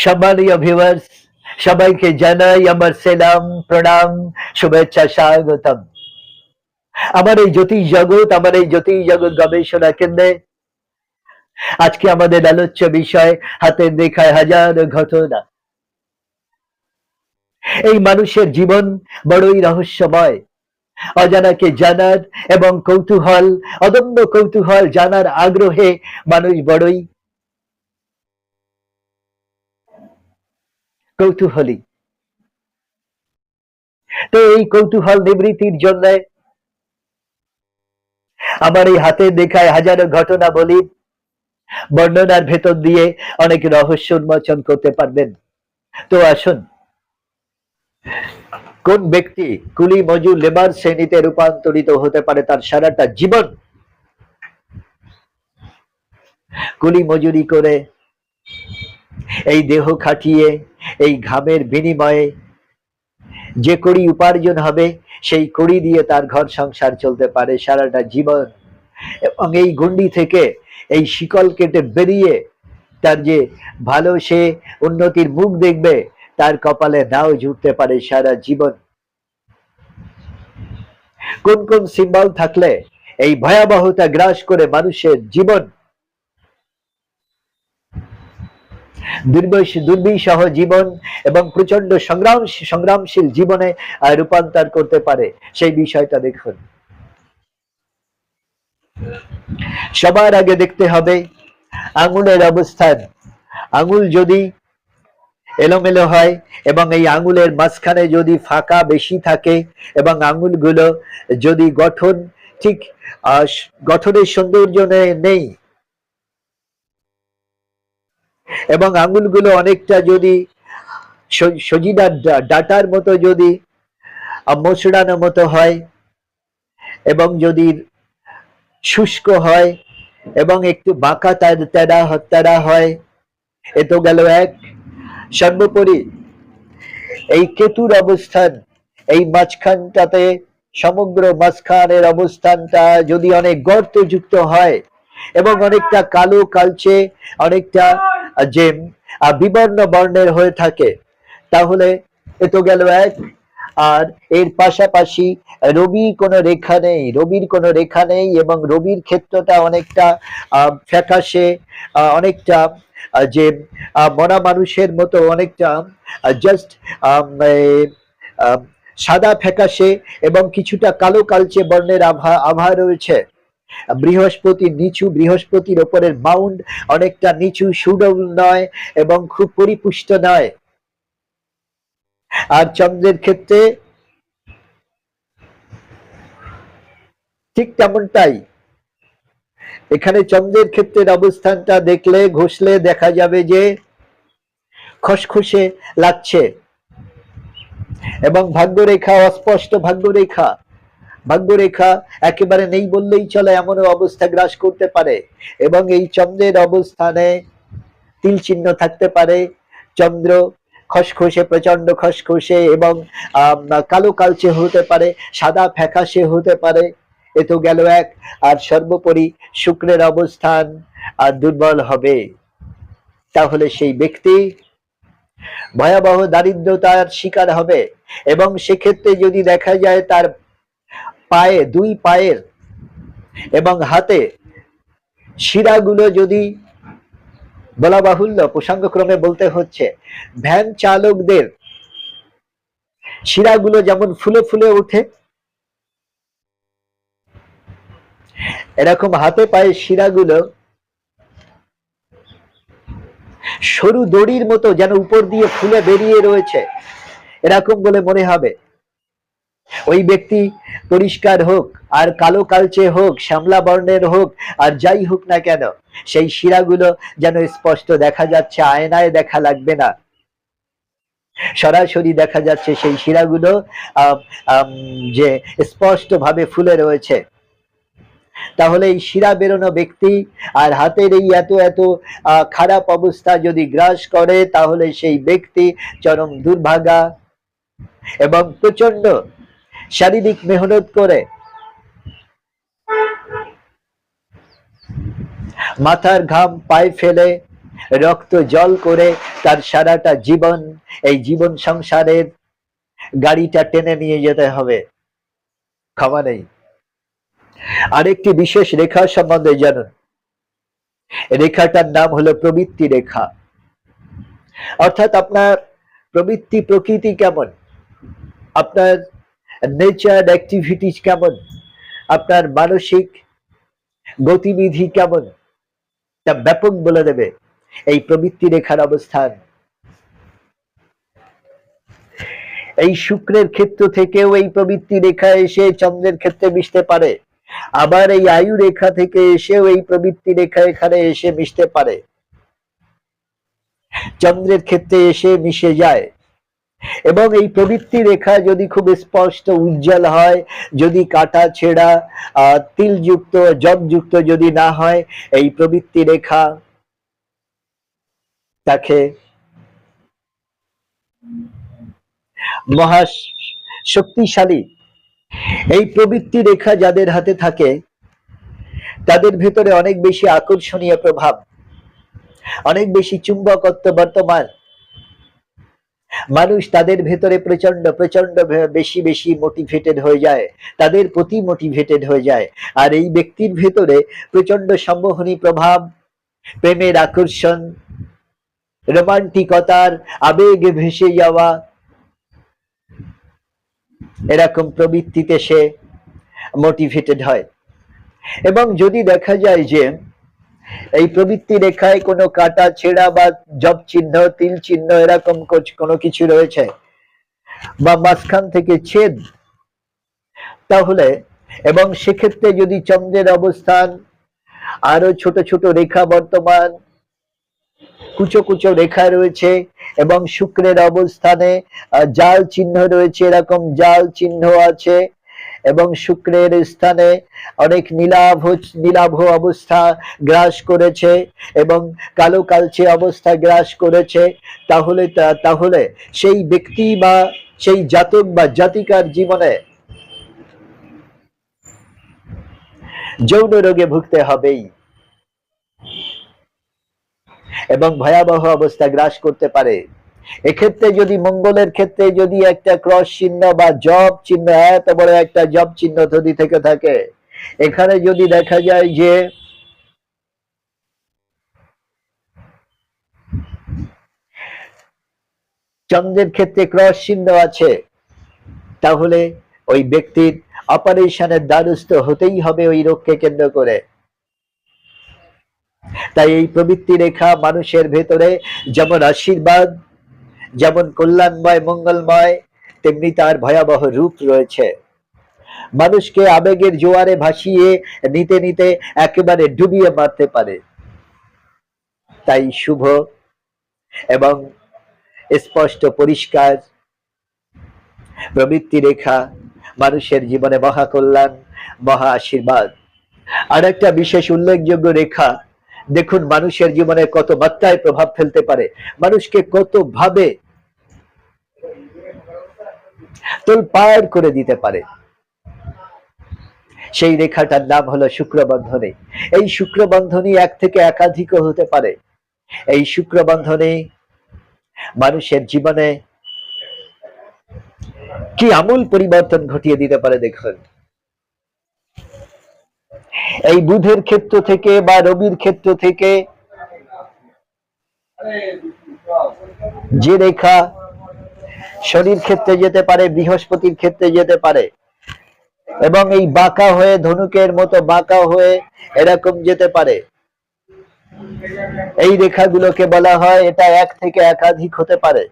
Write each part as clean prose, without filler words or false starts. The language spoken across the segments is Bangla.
সম্মানীয় ভিউয়ার্স, সবাইকে জানাই আমার সালাম, প্রণাম, শুভেচ্ছা, স্বাগতম। আমার এই জ্যোতিষ জগৎ গবেষণা কেন্দ্রে আজকে আমাদের আলোচ্য বিষয় হাতের রেখায় হাজার ঘটনা। এই মানুষের জীবন বড়ই রহস্যময়। অজানাকে জানার এবং অদম্য কৌতূহল জানার আগ্রহে মানুষ বড়ই কৌতূহলী। তো এই কৌতূহল নিবৃত্তির জন্য আমার এই হাতের রেখায় হাজারো ঘটনা বলি বর্ণনার ভেতর দিয়ে অনেক রহস্য উন্মোচন করতে পারবেন। তো আসুন, কোন ব্যক্তি কুলি মজুর লেবার শ্রেণীতে রূপান্তরিত হতে পারে তার সারাটা জীবন কুলি মজুরি করে, এই দেহ খাটিয়ে, এই ঘামের বিনিময়ে যে কড়ি উপার্জন হবে সেই কড়ি দিয়ে তার ঘর সংসার চলতে পারে সারাটা জীবন। এবং এই গণ্ডি থেকে এই শিকল কেটে বেরিয়ে তার যে ভালো সে উন্নতির মুখ দেখবে তার কপালে নাও জুটতে পারে সারা জীবন। কোন কোন সিম্বল থাকলে এই ভয়াবহতা গ্রাস করে মানুষের জীবন দুর্বিষহ জীবন এবং প্রচন্ড সংগ্রামশীল জীবনে রূপান্তর করতে পারে সেই বিষয়টা দেখুন। সবার আগে দেখতে হবে আঙুলের অবস্থান। আঙুল যদি এলোমেলো হয় এবং এই আঙুলের মাঝখানে যদি ফাঁকা বেশি থাকে এবং আঙুলগুলো যদি ঠিক গঠনের সৌন্দর্য নেই এবং আঙুলগুলো অনেকটা যদি সজিদার ডাটার মতো যদি মোচড়ানো মতো হয় এবং যদি শুষ্ক হয় এবং একটু বাঁকা তেড়া হয়, এ তো গেল এক। সর্বোপরি এই কেতুর অবস্থান, এই মাঝখানটাতে সমগ্র মাঝখানের অবস্থানটা যদি অনেক গর্তযুক্ত হয় এবং অনেকটা কালো কালচে, অনেকটা যে বিবর্ণ বর্ণের হয়ে থাকে, তাহলে এ তো গেল এক। আর এর পাশাপাশি রবির কোনো রেখা নেই এবং রবির ক্ষেত্রটা অনেকটা ফ্যাকাশে, অনেকটা যে মরা মানুষের মতো অনেকটা জাস্ট সাদা ফ্যাকাশে এবং কিছুটা কালো কালচে বর্ণের আভা রয়েছে। বৃহস্পতির ওপরের মাউন্ট অনেকটা নিচু, সুডল নয় এবং খুব পরিপুষ্ট নয়। আর চন্দ্রের ক্ষেত্রে ঠিক তেমনটাই। এখানে চন্দ্রের ক্ষেত্রের অবস্থানটা দেখলে ঘষলে দেখা যাবে যে খসখসে লাগছে এবং ভাগ্যরেখা অস্পষ্ট, ভাগ্যরেখা একেবারে নেই বললেই চলে, এমনও অবস্থা গ্রাস করতে পারে। এবং এই চন্দ্রের অবস্থানে তিল চিহ্ন থাকতে পারে। চন্দ্র খসখসে, প্রচন্ড খসখসে এবং কালো কালচে হতে পারে, সাদা ফ্যাকাশে হতে পারে। এ তো গেল এক। আর সর্বোপরি শুক্রের অবস্থান দুর্বল হবে, তাহলে সেই ব্যক্তি ভয়াবহ দারিদ্রতার শিকার হবে। এবং সেক্ষেত্রে যদি দেখা যায় তার দুই পায়ের এবং হাতে শিরাগুলো যদি, বলা বাহুল্য, প্রসঙ্গক্রমে বলতে হচ্ছে, ভ্যান চালকদের শিরাগুলো যেমন ফুলে ফুলে ওঠে, এরকম হাতে পায়ে শিরাগুলো সরু দড়ির মতো যেন উপর দিয়ে ফুলে বেরিয়ে রয়েছে, এরকম বলে মনে হবে। ওই ব্যক্তি পরিষ্কার হোক আর কালো কালচে হোক, শ্যামলা বর্ণের হোক, আর যাই হোক না কেন, সেই শিরাগুলো যেন স্পষ্ট দেখা যাচ্ছে, আয়নায় দেখা লাগবে না, সরাসরি দেখা যাচ্ছে সেই শিরাগুলো যে স্পষ্ট ভাবে ফুলে রয়েছে। তাহলে এই শিরা বেরোনো ব্যক্তি আর হাতের এই এত খারাপ অবস্থা যদি গ্রাস করে, তাহলে সেই ব্যক্তি চরম দুর্ভাগা এবং প্রচন্ড শারীরিক মেহনত করে মাথার ঘাম পায়ে ফেলে রক্ত জল করে তার সারাটা জীবন, এই জীবন সংসারের গাড়িটা টেনে নিয়ে যেতে হবে, ক্ষমা নেই। আরেকটি বিশেষ রেখা সম্বন্ধে জানুন, রেখাটার নাম হলো প্রবৃত্তি রেখা। অর্থাৎ আপনার প্রবৃত্তি প্রকৃতি কেমন, আপনার নেচার অ্যাক্টিভিটিস কেমন, আপনার মানসিক গতিবিধি কেমন, তা ব্যাপক বলে দেবে এই প্রবৃত্তি রেখার অবস্থান। এই শুক্রের ক্ষেত্র থেকেও এই প্রবৃত্তি রেখা এসে চন্দ্রের ক্ষেত্রে মিশতে পারে, আবার এই আয়ু রেখা থেকে এসেও এই প্রবৃত্তি রেখা এখানে এসে মিশতে পারে, চন্দ্রের ক্ষেত্রে এসে মিশে যায়। এবং এই প্রবৃত্তি রেখা যদি খুব স্পষ্ট উজ্জ্বল হয়, যদি কাটা ছেঁড়া তিলযুক্ত জবযুক্ত যদি না হয়, এই প্রবৃত্তি রেখা তাকে মহা শক্তিশালী। এই প্রবৃত্তি রেখা যাদের হাতে থাকে তাদের ভেতরে অনেক বেশি আকর্ষণীয় প্রভাব, অনেক বেশি চুম্বকত্ব বর্তমান, মানুষ তাদের ভেতরে প্রচন্ড প্রচন্ড বেশি বেশি মোটিভেটেড হয়ে যায়, তাদের প্রতি মোটিভেটেড হয়ে যায়। আর এই ব্যক্তির ভেতরে প্রচন্ড সম্মোহনী প্রভাব, প্রেমের আকর্ষণ, রোমান্টিকতার আবেগে ভেসে যাওয়া, এরকম প্রবৃত্তিতে সে মোটিভেটেড হয়। এবং যদি দেখা যায় যে এই প্রবৃত্তি রেখায় কোনো কাটা ছেঁড়া বা জব চিহ্ন তিল চিহ্ন এরকম কোনো কিছু রয়েছে বা মাঝখান থেকে ছেদ, তাহলে এবং সেক্ষেত্রে যদি চন্দ্রের অবস্থান আরো ছোট ছোট রেখা বর্তমান কুচো কুচো রেখা রয়েছে এবং শুক্রের অবস্থানে জাল চিহ্ন রয়েছে, এরকম জাল চিহ্ন আছে এবং শুক্রের স্থানে অনেক নীলাভ অবস্থা গ্রাস করেছে এবং কালো কালচে অবস্থা গ্রাস করেছে, তাহলে সেই ব্যক্তি বা সেই জাতক বা জাতিকার জীবনে যৌন রোগে ভুগতে হবেই এবং ভয়াবহ অবস্থা গ্রাস করতে পারে। এক্ষেত্রে যদি মঙ্গলের ক্ষেত্রে যদি একটা ক্রস চিহ্ন বা জব চিহ্ন, এত বড় একটা জব চিহ্ন যদি থেকে থাকে, এখানে যদি দেখা যায় যে চন্দ্রের ক্ষেত্রে ক্রস চিহ্ন আছে, তাহলে ওই ব্যক্তির অপারেশনের দ্বারস্থ হতেই হবে ওই রোগকে কেন্দ্র করে। তাই এই প্রবৃত্তি রেখা মানুষের ভেতরে যেমন আশীর্বাদ, যেমন কল্যাণময় মঙ্গলময়, তেমনি তার ভয়াবহ রূপ রয়েছে। মানুষকে আবেগের জোয়ারে ভাসিয়ে নিতে নিতে একেবারে ডুবিয়ে মারতে পারে। তাই শুভ এবং স্পষ্ট পরিষ্কার প্রবৃত্তি রেখা মানুষের জীবনে মহা কল্যাণ, মহা আশীর্বাদ। আর একটা বিশেষ উল্লেখযোগ্য রেখা, দেখুন মানুষের জীবনে কত মাত্রায় প্রভাব ফেলতে পারে, মানুষকে কত ভাবে তোলপাড় করে দিতে পারে। সেই রেখাটার নাম হলো শুক্রবন্ধনী। এই শুক্রবন্ধনী এক থেকে একাধিক হতে পারে। এই শুক্রবন্ধনী মানুষের জীবনে কি আমূল পরিবর্তন ঘটিয়ে দিতে পারে। দেখুন, এই বুধের ক্ষেত্র থেকে বা রবির ক্ষেত্র থেকে যে রেখা শনির ক্ষেত্রে যেতে পারে, বৃহস্পতির ক্ষেত্রে যেতে পারে এবং এই বাঁকা হয়ে ধনুকের মতো বাঁকা হয়ে এরকম যেতে পারে। এই রেখাগুলোকে বলা হয়, এটা এক থেকে একাধিক হতে পারে,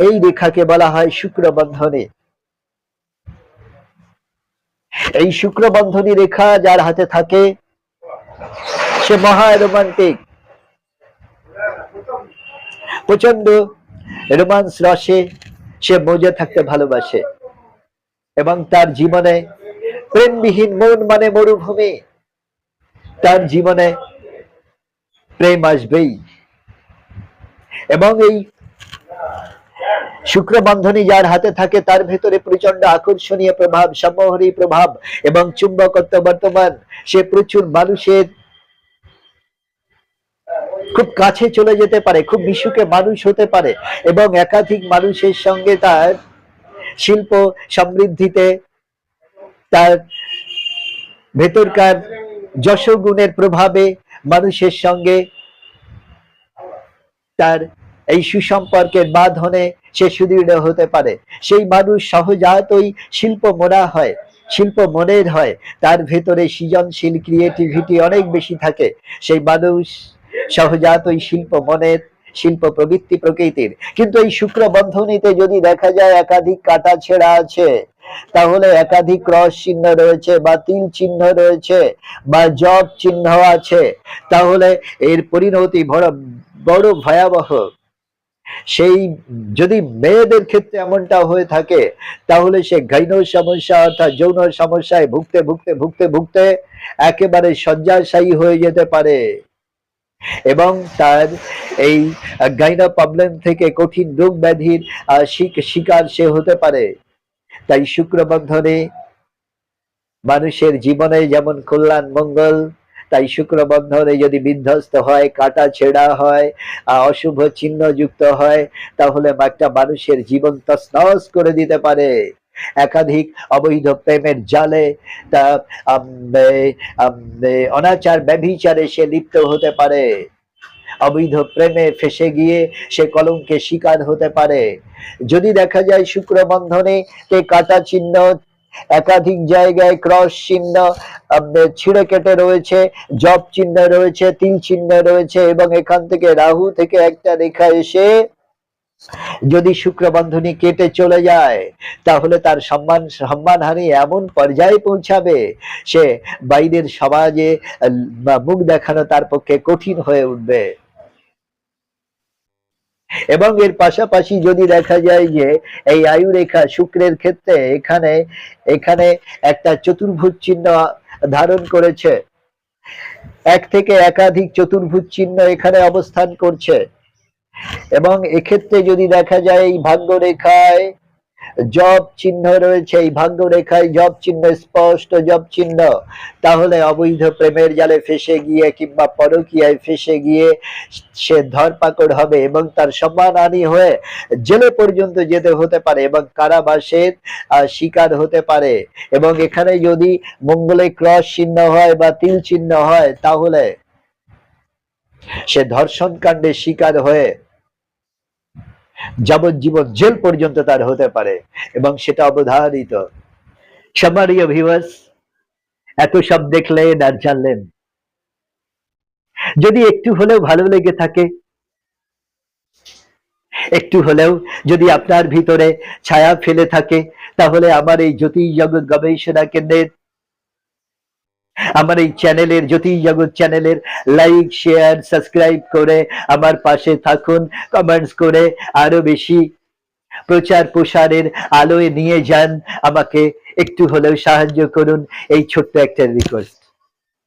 এই রেখাকে বলা হয় শুক্রবন্ধনী। এই শুক্রবন্ধনী রেখা যার হাতে থাকে সে মহা রোমান্টিক, প্রচন্ড রোমান্স রসে সে মজে থাকতে ভালোবাসে এবং তার জীবনে প্রেমবিহীন মন মানে মরুভূমি, তার জীবনে প্রেম আসবেই। এবং এই শুক্রবন্ধনী যার হাতে থাকে তার ভেতরে প্রচন্ড আকর্ষণীয় প্রভাব, সম্মোহনী প্রভাব এবং চুম্বকত্ব বর্তমান। সে প্রচুর মানুষের খুব কাছে চলে যেতে পারে, খুব মিশুকে মানুষ হতে পারে, এবং একাধিক মানুষের সঙ্গে তার শিল্প সমৃদ্ধিতে, তার ভেতরকার যশগুণের প্রভাবে মানুষের সঙ্গে তার এই সুসম্পর্কের বাঁধনে সে সুদৃঢ় হতে পারে। সেই মানুষ সহজাতই শিল্প মনা হয়, শিল্প মনের হয়, তার ভেতরে সৃজনশীল ক্রিয়েটিভিটি অনেক বেশি থাকে। সেই মানুষ সহজাতই শিল্প মনের, শিল্প প্রবৃত্তি প্রকৃতির। কিন্তু এই শুক্র বন্ধনীতে যদি দেখা যায় একাধিক কাটা ছেঁড়া আছে, তাহলে একাধিক ক্রস চিহ্ন রয়েছে বা তিল চিহ্ন রয়েছে বা জব চিহ্ন আছে, তাহলে এর পরিণতি বড় ভয়াবহ। সেই যদি মেয়েদের ক্ষেত্রে এমনটা হয়ে থাকে, তাহলে সে গাইন সমস্যা অর্থাৎ যৌন সমস্যায় ভুগতে ভুগতে ভুগতে ভুগতে একেবারে শয্যাশায়ী হয়ে যেতে পারে, এবং তার এই গাইন প্রবলেম থেকে কঠিন রোগ ব্যাধির শিকার সে হতে পারে। তাই শুক্র বন্ধনে মানুষের জীবনে যেমন কল্যাণ মঙ্গল, তাই শুক্র বন্ধনে যদি বিধ্বস্ত হয়, কাটা ছেঁড়া হয়, অশুভ চিহ্ন যুক্ত হয়, তাহলে একটা মানুষের জীবন তছনছ করে দিতে পারে। একাধিক অবৈধ প্রেমের জালে, তা অনাচার ব্যভিচারে সে লিপ্ত হতে পারে। অবৈধ প্রেমে ফেসে গিয়ে সে কলঙ্কের শিকার হতে পারে। যদি দেখা যায় শুক্র বন্ধনে কে কাটা চিহ্ন, একাধিক জায়গায় ক্রস চিহ্ন ছিঁড়ে কেটে রয়েছে, জব চিহ্ন রয়েছে, তিল চিহ্ন রয়েছে, এবং এখান থেকে রাহু থেকে একটা রেখা এসে যদি শুক্র বন্ধনী কেটে চলে যায়, তাহলে তার সম্মানহানি এমন পর্যায়ে পৌঁছাবে, সে বাইরের সমাজে মুখ দেখানো তার পক্ষে কঠিন হয়ে উঠবে। এবং এর পাশাপাশি যদি দেখা যায় যে এই আয়ু রেখা শুক্রের ক্ষেত্রে এখানে এখানে একটা চতুর্ভুজ চিহ্ন ধারণ করেছে, এক থেকে একাধিক চতুর্ভুজ চিহ্ন এখানে অবস্থান করছে, এবং এক্ষেত্রে যদি দেখা যায় এই ভাগ্য রেখায় জব চিহ্ন রয়েছে, এই ভাগ্য রেখায় জব চিহ্ন, স্পষ্ট জব চিহ্ন, তাহলে অবৈধ প্রেমের জালে ফেসে গিয়ে কিংবা পরকীয়ায় ফেসে গিয়ে সে ধরপাকড় হবে এবং তার সম্মানহানি হয়ে জেলে পর্যন্ত যেতে হতে পারে এবং কারাবাসের শিকার হতে পারে। এবং এখানে যদি মঙ্গলে ক্রস চিহ্ন হয় বা তিল চিহ্ন হয়, তাহলে সে ধর্ষণ কাণ্ডের শিকার হয়ে যাবজ্জীবন জেল পর্যন্ত তার হতে পারে, এবং সেটা অবধারিত। সম্মানীয় ভিউয়ার্স, এত সব দেখলেন আর জানলেন, যদি একটু হলেও ভালো লেগে থাকে, একটু হলেও যদি আপনার ভিতরে ছায়া ফেলে থাকে, তাহলে আমার এই জ্যোতিষ জগৎ গবেষণা কেন্দ্রের, আমার এই চ্যানেলের, জ্যোতিষ জগৎ চ্যানেলের লাইক, শেয়ার, সাবস্ক্রাইব করে আমার পাশে থাকুন। কমেন্টস করে আরো বেশি প্রচার প্রসারের আলোয় নিয়ে যান, আমাকে একটু হলেও সাহায্য করুন, এই ছোট্ট একটা রিকোয়েস্ট।